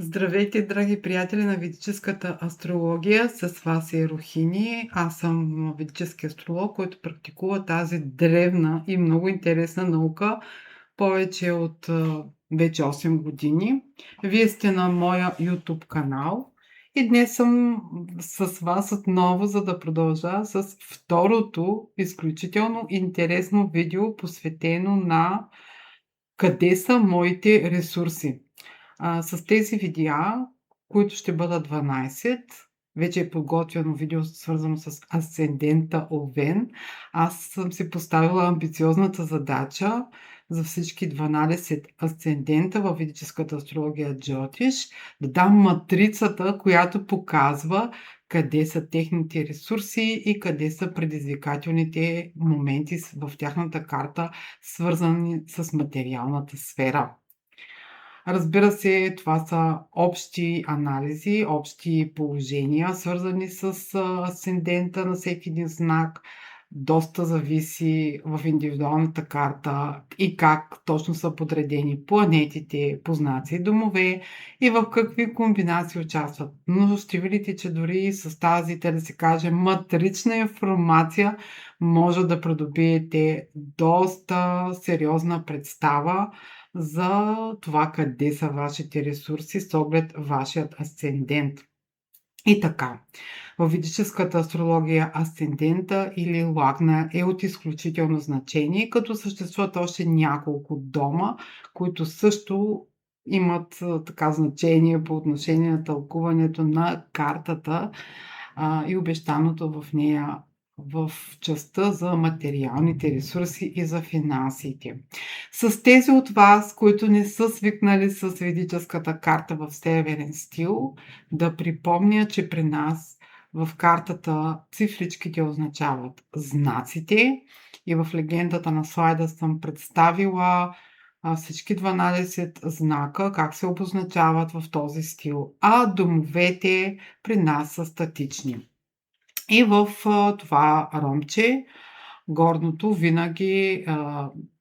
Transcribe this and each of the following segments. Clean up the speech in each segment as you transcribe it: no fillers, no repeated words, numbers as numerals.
Здравейте, драги приятели на ведическата астрология! С вас е Рухини. Аз съм ведически астролог, който практикува тази древна и много интересна наука повече от вече 8 години. Вие сте на моя YouTube канал и днес съм с вас отново, за да продължа с второто изключително интересно видео, посветено на къде са моите ресурси. С тези видеа, които ще бъдат 12, вече е подготвено видео, свързано с асцендента Овен. Аз съм си поставила амбициозната задача за всички 12 асцендента във ведическата астрология Джотиш да дам матрицата, която показва къде са техните ресурси и къде са предизвикателните моменти в тяхната карта, свързани с материалната сфера. Разбира се, това са общи анализи, общи положения, свързани с асцендента на всеки един знак. Доста зависи в индивидуалната карта и как точно са подредени планетите, познаци и домове и в какви комбинации участват. Но ще видите, че дори с тази, да се каже, матрична информация може да придобиете доста сериозна представа за това къде са вашите ресурси с оглед вашият асцендент. И така, във ведическата астрология асцендента или лагна е от изключително значение, като съществуват още няколко дома, които също имат така значение по отношение на тълкуването на картата и обещаното в нея в частта за материалните ресурси и за финансите. С тези от вас, които не са свикнали с ведическата карта в северен стил, да припомня, че при нас в картата цифричките означават знаците и в легендата на слайда съм представила всички 12 знака, как се обозначават в този стил, а домовете при нас са статични. И в това ромче, горното, винаги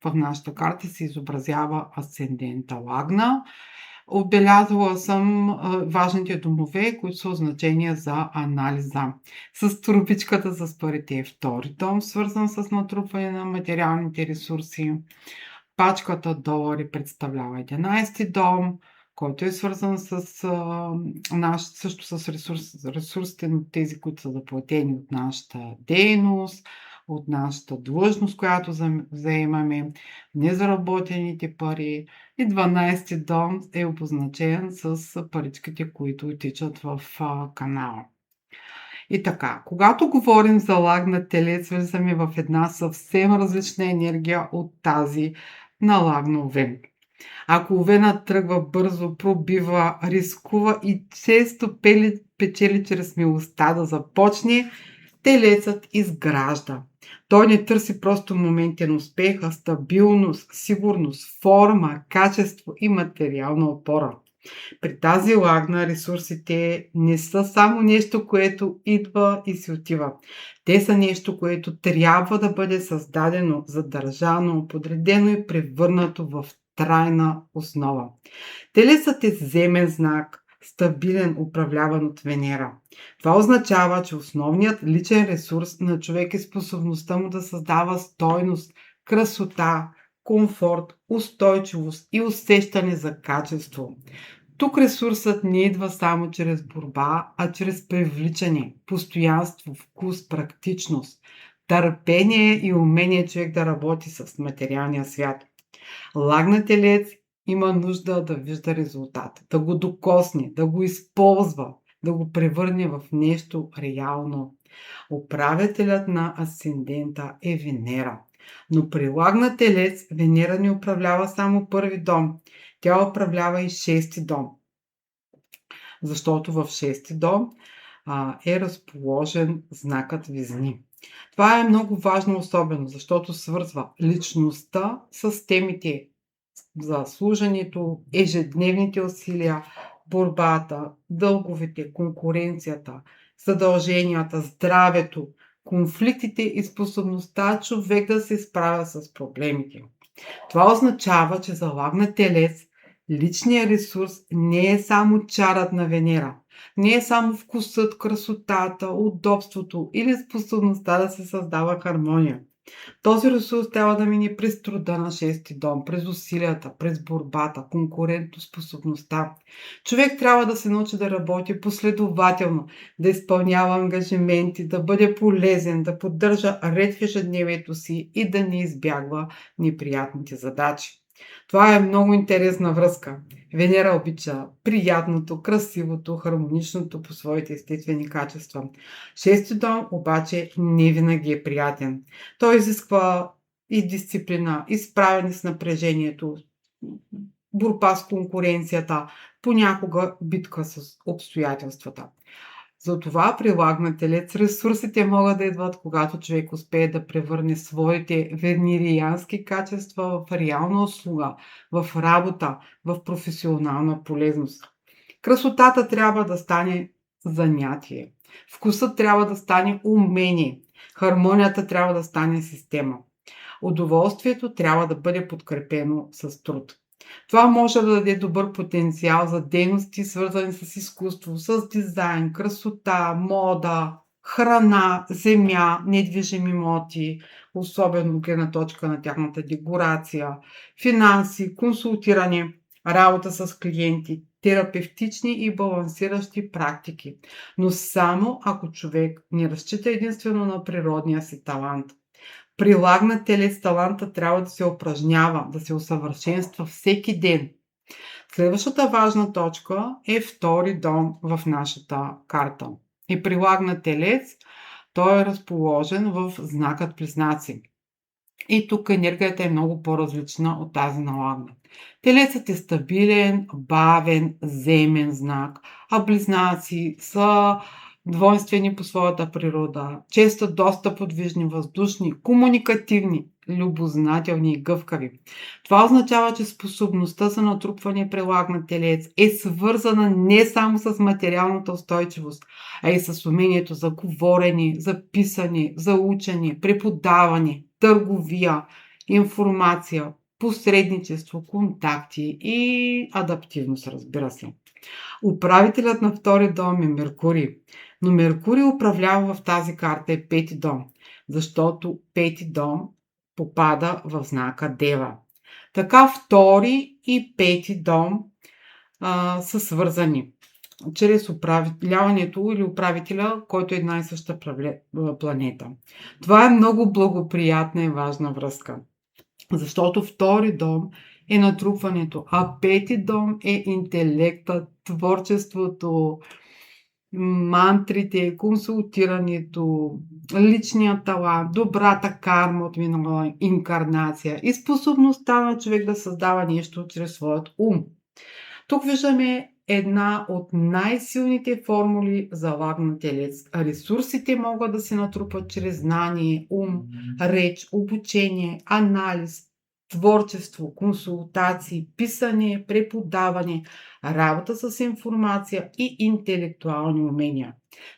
в нашата карта се изобразява асцендента лагна. Отбелязала съм важните домове, които са от значение за анализа. С турбичката с парите е втори дом, свързан с натрупване на материалните ресурси. Пачката долари представлява 11-ти дом, който е свързан с също с ресурсите на тези, които са заплатени от нашата дейност, от нашата длъжност, която заемаме, незаработените пари. И 12-ти дом е обозначен с паричките, които отичат в канала. И така, когато говорим за лагна телец, влизаме в една съвсем различна енергия от тази на лагна овен. Ако овенът тръгва бързо, пробива, рискува и често печели чрез милостта да започне, телецът изгражда. Той не търси просто моментен успех, а стабилност, сигурност, форма, качество и материална опора. При тази лагна ресурсите не са само нещо, което идва и си отива. Те са нещо, което трябва да бъде създадено, задържано, подредено и превърнато в трайна основа. Телецът е земен знак, стабилен, управляван от Венера. Това означава, че основният личен ресурс на човек е способността му да създава стойност, красота, комфорт, устойчивост и усещане за качество. Тук ресурсът не идва само чрез борба, а чрез привличане, постоянство, вкус, практичност, търпение и умение човек да работи с материалния свят. Лагна телец има нужда да вижда резултат, да го докосне, да го използва, да го превърне в нещо реално. Управителят на асцендента е Венера. Но при лагна телец Венера не управлява само първи дом. Тя управлява и шести дом. Защото в шести дом е разположен знакът Везни. Това е много важно особено, защото свързва личността с темите за служенето, ежедневните усилия, борбата, дълговете, конкуренцията, задълженията, здравето, конфликтите и способността човек да се справя с проблемите. Това означава, че за лагна телец Личният ресурс не е само чарът на Венера. Не е само вкусът, красотата, удобството или способността да се създава хармония. Този ресурс трябва да мине през труда на шести дом, през усилията, през борбата, конкурентоспособността. Човек трябва да се научи да работи последователно, да изпълнява ангажименти, да бъде полезен, да поддържа ред в ежедневието си и да не избягва неприятните задачи. Това е много интересна връзка. Венера обича приятното, красивото, хармоничното по своите естествени качества. Шести дом обаче не винаги е приятен. Той изисква и дисциплина, и справяне с напрежението, борба с конкуренцията, понякога битка с обстоятелствата. Затова при лагна телец ресурсите могат да идват, когато човек успее да превърне своите венериански качества в реална услуга, в работа, в професионална полезност. Красотата трябва да стане занятие. Вкусът трябва да стане умение. Хармонията трябва да стане система. Удоволствието трябва да бъде подкрепено с труд. Това може да даде добър потенциал за дейности, свързани с изкуство, с дизайн, красота, мода, храна, земя, недвижими имоти, особено от гледна точка на тяхната декорация, финанси, консултиране, работа с клиенти, терапевтични и балансиращи практики. Но само ако човек не разчита единствено на природния си талант. При лагна телец таланта трябва да се упражнява, да се усъвършенства всеки ден. Следващата важна точка е втори дом в нашата карта. И при лагна телец той е разположен в знакът Близнаци. И тук енергията е много по-различна от тази на лагна. Телецът е стабилен, бавен, земен знак, а Близнаци са двойствени по своята природа, често доста подвижни, въздушни, комуникативни, любознателни и гъвкави. Това означава, че способността за натрупване при лагна телец е свързана не само с материалната устойчивост, а и с умението за говорене, за писане, за учене, преподаване, търговия, информация, посредничество, контакти и адаптивност, разбира се. Управителят на втори дом е Меркурий. Но Меркурий управлява в тази карта е пети дом, защото пети дом попада в знака Дева. Така втори и пети дом са свързани чрез управляването или управителя, който е една и съща планета. Това е много благоприятна и важна връзка, защото втори дом е натрупването, а пети дом е интелектът, творчеството, мантрите, консултирането, личният талант, добрата карма от минала инкарнация и способността на човек да създава нещо чрез своят ум. Тук виждаме една от най-силните формули за лагна телец. Ресурсите могат да се натрупат чрез знание, ум, реч, обучение, анализ, творчество, консултации, писане, преподаване, работа с информация и интелектуални умения.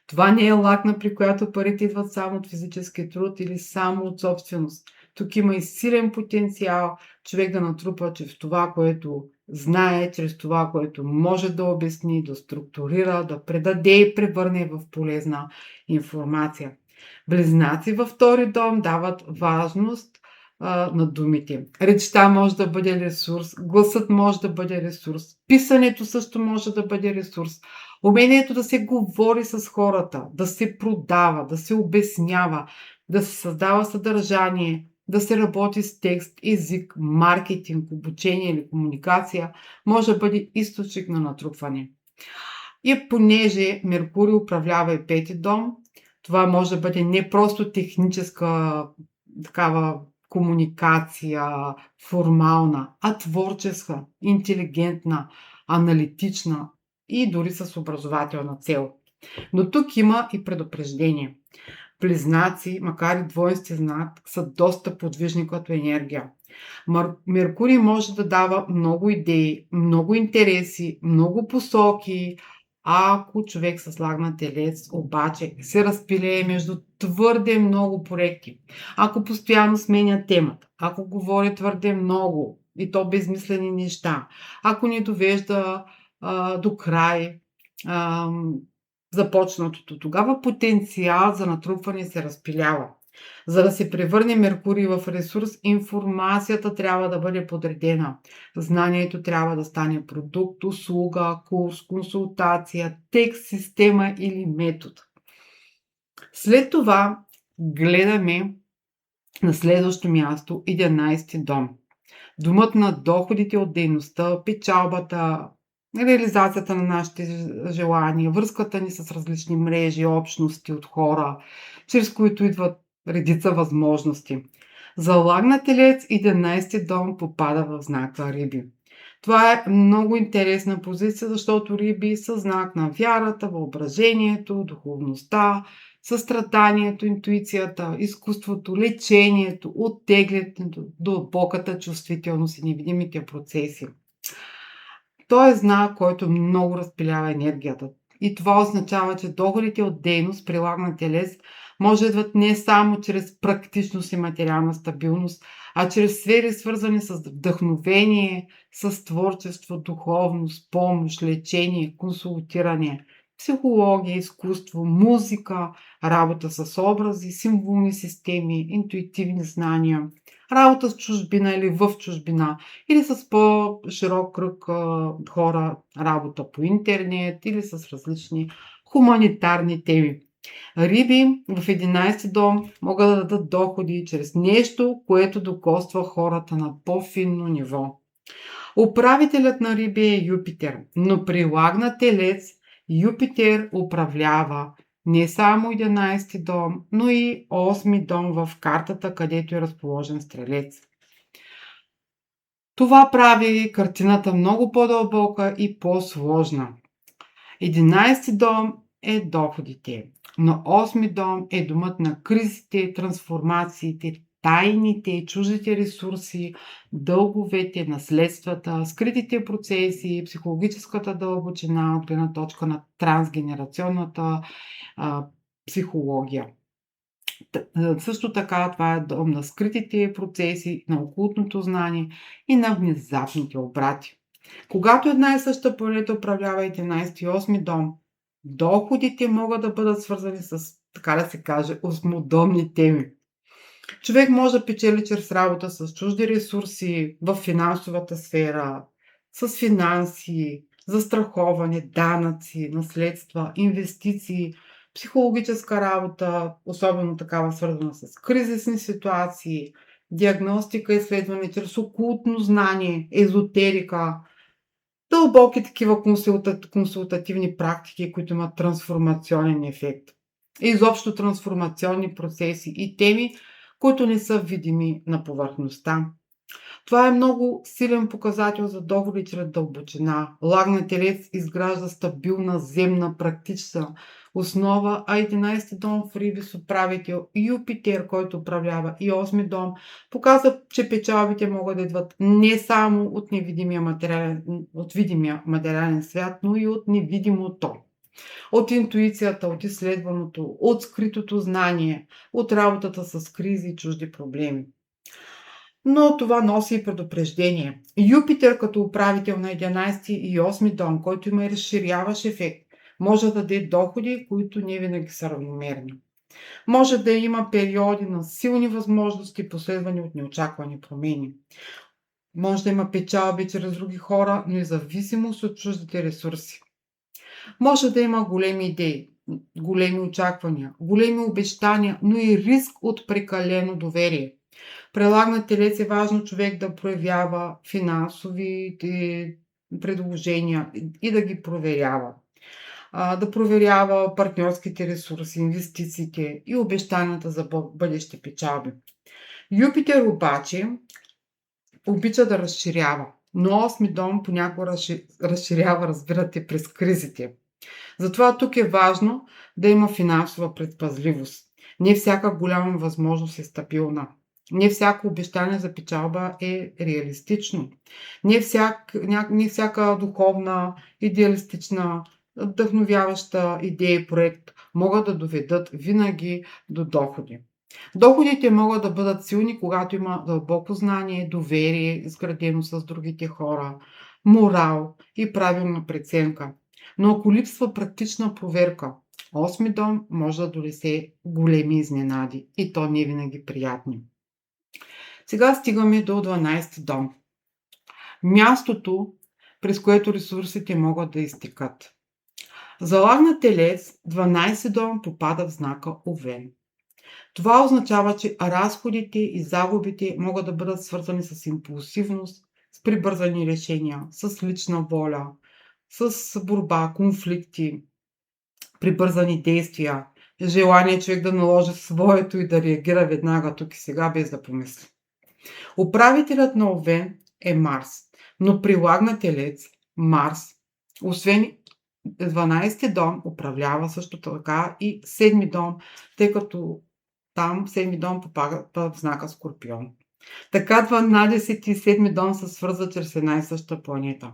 Това не е лагна, при която парите идват само от физически труд или само от собственост. Тук има и силен потенциал човек да натрупа чрез това, което знае, чрез това, което може да обясни, да структурира, да предаде и превърне в полезна информация. Близнаци във втори дом дават важност на думите. Речта може да бъде ресурс, гласът може да бъде ресурс, писането също може да бъде ресурс. Умението да се говори с хората, да се продава, да се обяснява, да се създава съдържание, да се работи с текст, език, маркетинг, обучение или комуникация, може да бъде източник на натрупване. И понеже Меркурий управлява и пети дом, това може да бъде не просто техническа такава комуникация, формална, а творческа, интелигентна, аналитична и дори с образователна цел. Но тук има и предупреждение. Близнаци, макар и двойнствен знак, са доста подвижни като енергия. Меркурий може да дава много идеи, много интереси, много посоки, ако човек с лагна телец обаче се разпилее между твърде много проекти, ако постоянно сменя темата, ако говори твърде много, и то безсмислени неща, ако не довежда до край ам, започнатото, тогава потенциал за натрупване се разпилява. За да се превърне Меркурий в ресурс, информацията трябва да бъде подредена. Знанието трябва да стане продукт, услуга, курс, консултация, текст, система или метод. След това гледаме на следващо място 11-ти дом. Домът на доходите от дейността, печалбата, реализацията на нашите желания, връзката ни с различни мрежи, общности от хора, чрез които идват редица възможности. За Лаг на Телец 11-ти дом попада в знака Риби. Това е много интересна позиция, защото Риби са знак на вярата, въображението, духовността, състраданието, интуицията, изкуството, лечението, оттеглянето, дълбоката чувствителност и невидимите процеси. Той е знак, който много разпилява енергията. И това означава, че доходите от дейност при Лаг на Телец може да идват не само чрез практичност и материална стабилност, а чрез сфери, свързани с вдъхновение, с творчество, духовност, помощ, лечение, консултиране, психология, изкуство, музика, работа с образи, символни системи, интуитивни знания, работа с чужбина или в чужбина, или с по-широк кръг хора, работа по интернет или с различни хуманитарни теми. Риби в 11-ти дом могат да дадат доходи чрез нещо, което докоства хората на по-финно ниво. Управителят на Риби е Юпитер, но при Лаг на Телец Юпитер управлява не само 11-ти дом, но и 8-ми дом в картата, където е разположен Стрелец. Това прави картината много по-дълбока и по-сложна. 11-ти дом е доходите, но 8-ми дом е домът на кризите, трансформациите, тайните, чуждите ресурси, дълговете, наследствата, скритите процеси, психологическата дълбочина от гледна точка на трансгенерационната психология. Също така това е дом на скритите процеси, на окултното знание и на внезапните обрати. Когато една и съща планета управлява 11 и 8 дом, доходите могат да бъдат свързани с, така да се каже, осмодомни теми. Човек може да печели чрез работа с чужди ресурси в финансовата сфера, с финанси, застраховане, данъци, наследства, инвестиции, психологическа работа, особено такава свързана с кризисни ситуации, диагностика, изследване чрез окултно знание, езотерика, дълбоки такива консултативни практики, които имат трансформационен ефект. Изобщо трансформационни процеси и теми, които не са видими на повърхността. Това е много силен показател за доходи чрез дълбочина. Лаг на Телец изгражда стабилна земна практична основа, а 11-ти дом в Риби с управител Юпитер, който управлява и 8-ми дом, показва, че печалбите могат да идват не само от видимия материален свят, но и от невидимото. От интуицията, от изследваното, от скритото знание, от работата с кризи и чужди проблеми. Но това носи и предупреждение. Юпитер като управител на 11 и 8 дом, който има и разширяващ ефект, може да даде доходи, които не винаги са равномерни. Може да има периоди на силни възможности, последвани от неочаквани промени. Може да има печалби чрез други хора, но и зависимост от чуждите ресурси. Може да има големи идеи, големи очаквания, големи обещания, но и риск от прекалено доверие. При Лаг на Телец е важно човек да проявява финансовите предложения и да ги проверява. Да проверява партньорските ресурси, инвестициите и обещанията за бъдещи печалби. Юпитер обаче обича да разширява, но 8 дом понякога разширява, разбирате, през кризите. Затова тук е важно да има финансова предпазливост. Не всяка голяма възможност е стабилна. Не всяко обещание за печалба е реалистично. Не всяка духовна, идеалистична, вдъхновяваща идея и проект могат да доведат винаги до доходи. Доходите могат да бъдат силни, когато има дълбоко знание, доверие, изградено с другите хора, морал и правилна преценка. Но ако липсва практична проверка, осми дом може да донесе големи изненади и то не винаги приятни. Сега стигаме до 12 дом. Мястото, през което ресурсите могат да изтекат. За лаг на Телец 12 дом попада в знака Овен. Това означава, че разходите и загубите могат да бъдат свързани с импулсивност, с прибързани решения, с лична воля, с борба, конфликти, прибързани действия, желание човек да наложи своето и да реагира веднага тук и сега, без да помисли. Управителят на Овен е Марс, но при лаг на Телец Марс, освен 12-ти дом, управлява също така и 7-ми дом, тъй като там 7-ми дом попада в знака Скорпион. Така 12 и 7-ми дом се свързват чрез една и съща планета.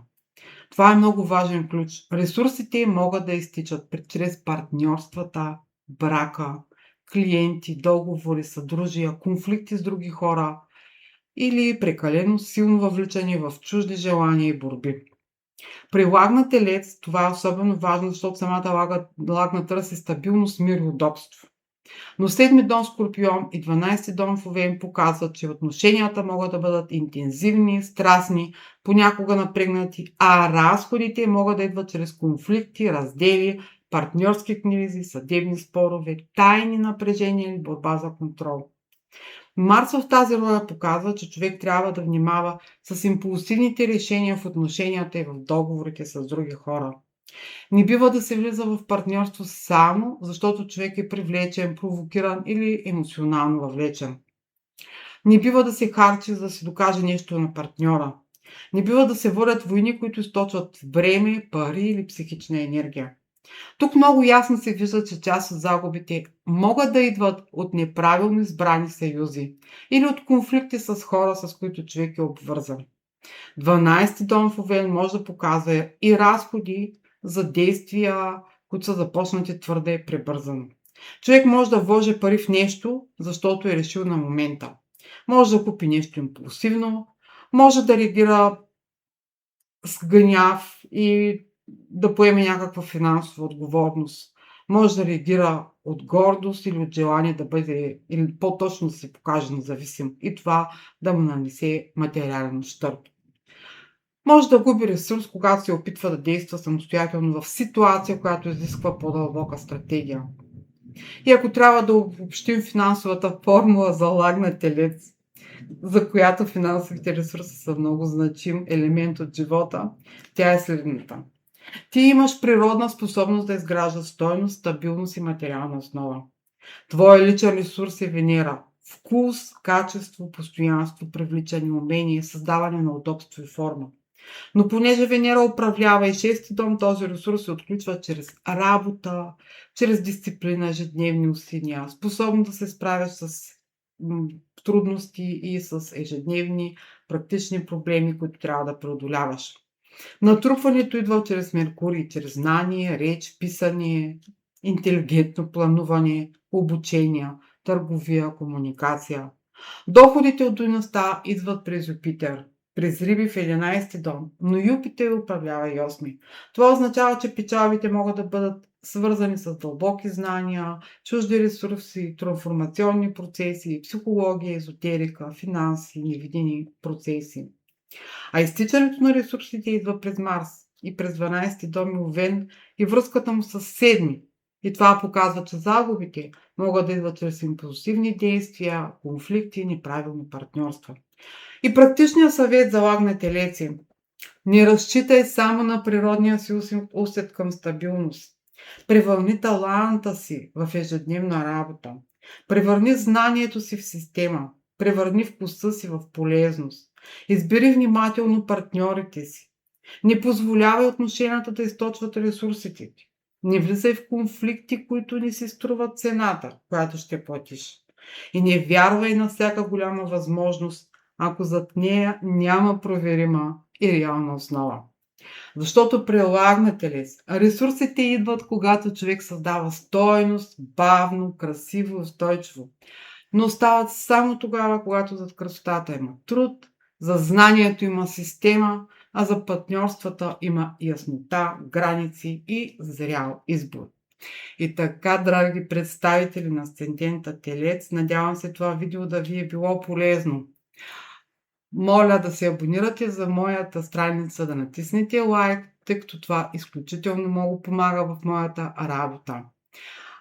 Това е много важен ключ. Ресурсите могат да изтичат чрез партньорствата, брака, клиенти, договори, съдружия, конфликти с други хора или прекалено силно въвличане в чужди желания и борби. При лаг на Телец това е особено важно, защото самата лагна търси стабилност, мир и удобство. Но 7-ми дом Скорпион и 12-ти дом в Овен показват, че отношенията могат да бъдат интензивни, страстни, понякога напрегнати, а разходите могат да идват чрез конфликти, раздели, партньорски книзи, съдебни спорове, тайни напрежения или борба за контрол. Марс в тази роля показва, че човек трябва да внимава с импулсивните решения в отношенията и в договорите с други хора. Не бива да се влиза в партньорство само защото човек е привлечен, провокиран или емоционално въвлечен. Не бива да се харчи, за да се докаже нещо на партньора. Не бива да се водят войни, които източват време, пари или психична енергия. Тук много ясно се вижда, че част от загубите могат да идват от неправилно избрани съюзи или от конфликти с хора, с които човек е обвързан. 12-ти дом в Овен може да показва и разходи за действия, които са започнати твърде и прибързано. Човек може да вложи пари в нещо, защото е решил на момента. Може да купи нещо импулсивно, може да реагира с гняв и да поеме някаква финансова отговорност. Може да реагира от гордост или от желание да бъде, или по-точно да се покаже независим и това да му нанесе материален ущърб. Може да губи ресурс, когато се опитва да действа самостоятелно в ситуация, която изисква по-дълбока стратегия. И ако трябва да обобщим финансовата формула за лаг на Телец, за която финансовите ресурси са много значим елемент от живота, тя е следната. Ти имаш природна способност да изграждаш стойност, стабилност и материална основа. Твоя личен ресурс е Венера. Вкус, качество, постоянство, привличане, умение, създаване на удобство и форма. Но понеже Венера управлява и 6-ти дом, този ресурс се отключва чрез работа, чрез дисциплина, ежедневни усилия, способност да се справяш с трудности и с ежедневни практични проблеми, които трябва да преодоляваш. Натрупването идва чрез Меркурий, чрез знание, реч, писане, интелигентно плануване, обучение, търговия, комуникация. Доходите от дейността идват през Юпитер, през Риби в 11-ти дом, но Юпитер управлява и 8-ми. Това означава, че печалбите могат да бъдат свързани с дълбоки знания, чужди ресурси, трансформационни процеси, психология, езотерика, финанси, невидими процеси. А изтичането на ресурсите идва през Марс и през 12-ти дом и Овен и връзката му с 7-ми. И това показва, че загубите могат да идват чрез импулсивни действия, конфликти и неправилни партньорства. И практичният съвет за лаг на Телеци. Не разчитай само на природния си усет към стабилност. Превърни таланта си в ежедневна работа. Превърни знанието си в система. Превърни вкуса си в полезност. Избери внимателно партньорите си. Не позволявай отношенията да източват ресурсите ти. Не влизай в конфликти, които не си струват цената, която ще платиш. И не вярвай на всяка голяма възможност, ако зад нея няма проверима и реална основа. Защото прилагнете ли се? Ресурсите идват, когато човек създава стойност, бавно, красиво и устойчиво. но остават само тогава, когато зад красотата има труд, за знанието има система, а за партньорствата има яснота, граници и зрял избор. И така, драги представители на Асцендента Телец, надявам се това видео да ви е било полезно. Моля да се абонирате за моята страница, да натиснете лайк, тъй като това изключително много помага в моята работа.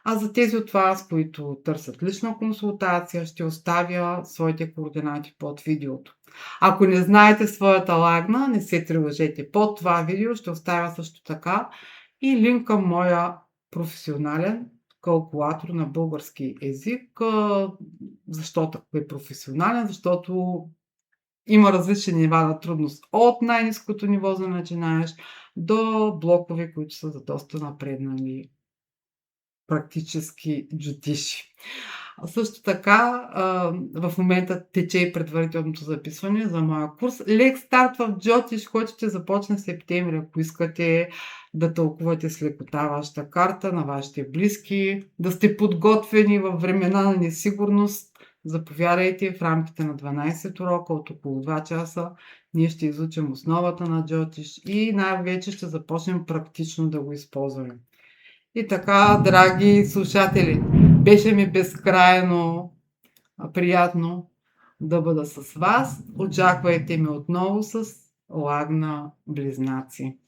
А за тези от вас, които търсят лична консултация, ще оставя своите координати под видеото. Ако не знаете своята лагна, не се тревожете. Под това видео ще оставя също така и линк към моя професионален калкулатор на български език. Защо е професионален? Защото има различни нива на трудност. От най-ниското ниво за начинаеш до блокове, които са за доста напреднали практически джутиши. Също така, в момента тече и предварителното записване за моя курс. Лек старт в Джотиш, който ще започне в септември, ако искате да тълкувате с лекота вашата карта на вашите близки, да сте подготвени във времена на несигурност. Заповядайте в рамките на 12 урока от около 2 часа. Ние ще изучим основата на Джотиш и най-вече ще започнем практично да го използваме. И така, драги слушатели, беше ми безкрайно приятно да бъда с вас. Очаквайте ме отново с Лагна Близнаци.